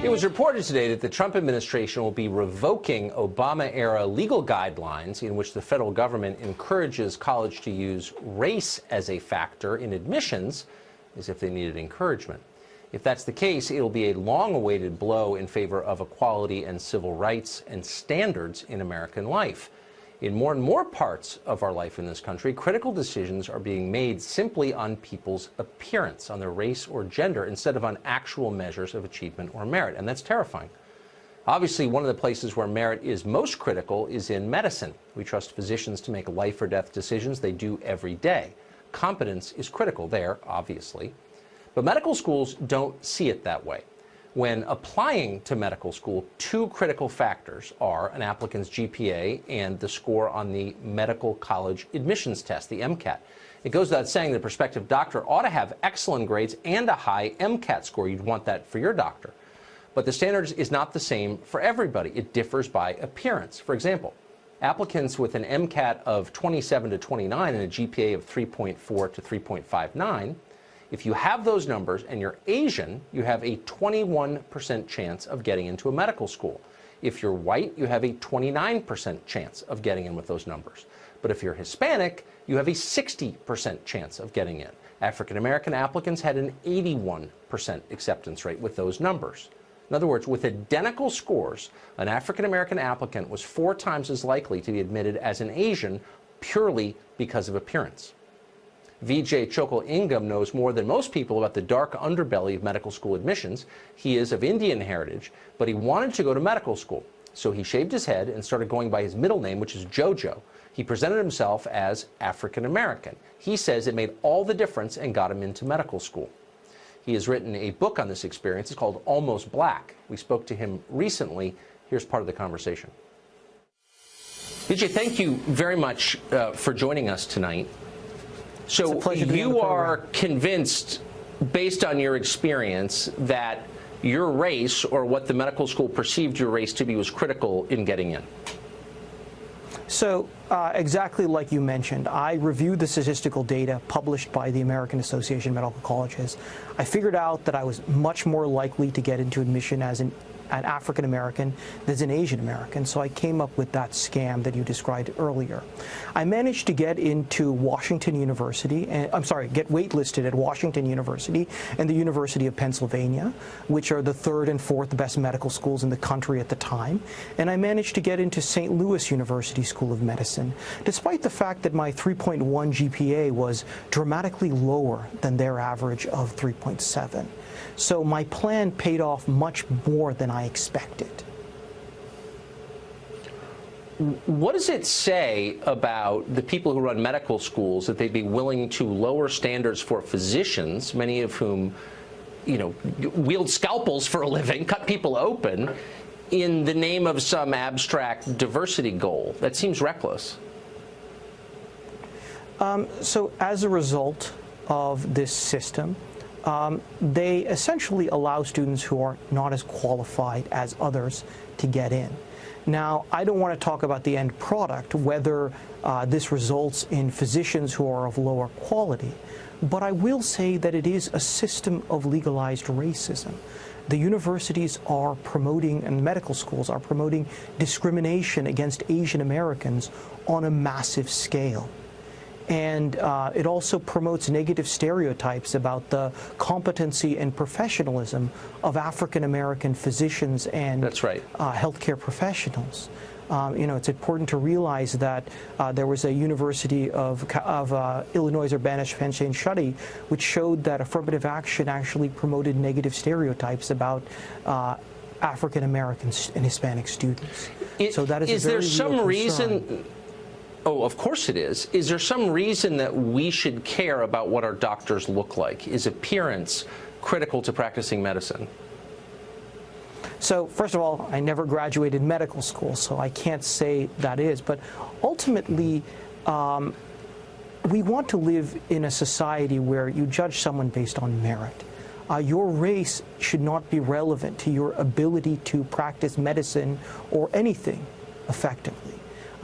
It was reported today that the Trump administration will be revoking Obama-era legal guidelines in which the federal government encourages college to use race as a factor in admissions, as if they needed encouragement. If that's the case, it'll be a long-awaited blow in favor of equality and civil rights and standards in American life. In more and more parts of our life in this country, critical decisions are being made simply on people's appearance, on their race or gender, instead of on actual measures of achievement or merit, and that's terrifying. Obviously, one of the places where merit is most critical is in medicine. We trust physicians to make life or death decisions. They do every day. Competence is critical there, obviously. But medical schools don't see it that way. When applying to medical school, two critical factors are an applicant's GPA and the score on the medical college admissions test, the MCAT. It goes without saying that a prospective doctor ought to have excellent grades and a high MCAT score. You'd want that for your doctor. But the standard is not the same for everybody. It differs by appearance. For example, applicants with an MCAT of 27 to 29 and a GPA of 3.4 to 3.59, if you have those numbers and you're Asian, you have a 21% chance of getting into a medical school. If you're white, you have a 29% chance of getting in with those numbers. But if you're Hispanic, you have a 60% chance of getting in. African American applicants had an 81% acceptance rate with those numbers. In other words, with identical scores, an African American applicant was 4 times as likely to be admitted as an Asian purely because of appearance. Vijay Chokal Ingam knows more than most people about the dark underbelly of medical school admissions. He is of Indian heritage, but he wanted to go to medical school. So he shaved his head and started going by his middle name, which is Jojo. He presented himself as African American. He says it made all the difference and got him into medical school. He has written a book on this experience. It's called Almost Black. We spoke to him recently. Here's part of the conversation. Vijay, thank you very much for joining us tonight. So you are convinced, based on your experience, that your race, or what the medical school perceived your race to be, was critical in getting in? So exactly like you mentioned, I reviewed the statistical data published by the American Association of Medical Colleges. I figured out that I was much more likely to get into admission as an African American than as an Asian American, so I came up with that scam that you described earlier. I managed to get into Washington University, and get waitlisted at Washington University and the University of Pennsylvania, which are the 3rd and 4th best medical schools in the country at the time, and I managed to get into St. Louis University School of Medicine, despite the fact that my 3.1 GPA was dramatically lower than their average of 3.7. So my plan paid off much more than I expected. What does it say about the people who run medical schools that they'd be willing to lower standards for physicians, many of whom, wield scalpels for a living, cut people open, in the name of some abstract diversity goal? That seems reckless. So as a result of this system, they essentially allow students who are not as qualified as others to get in. Now, I don't want to talk about the end product, whether this results in physicians who are of lower quality, but I will say that it is a system of legalized racism. The universities are promoting, and medical schools are promoting, discrimination against Asian Americans on a massive scale. And it also promotes negative stereotypes about the competency and professionalism of African-American physicians and healthcare professionals. It's important to realize that there was a University of Illinois Urbana-Champaign study which showed that affirmative action actually promoted negative stereotypes about African Americans and Hispanic students. So that is a very real concern. Oh, of course it is. Is there some reason that we should care about what our doctors look like? Is appearance critical to practicing medicine? So, first of all, I never graduated medical school, so I can't say that is. But ultimately, we want to live in a society where you judge someone based on merit. Your race should not be relevant to your ability to practice medicine or anything effectively.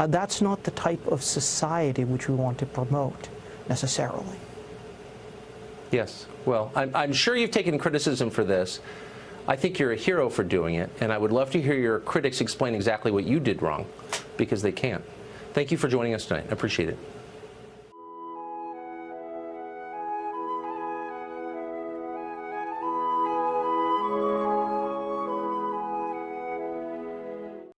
That's not the type of society which we want to promote, necessarily. Yes. Well, I'm sure you've taken criticism for this. I think you're a hero for doing it, and I would love to hear your critics explain exactly what you did wrong, because they can't. Thank you for joining us tonight. I appreciate it.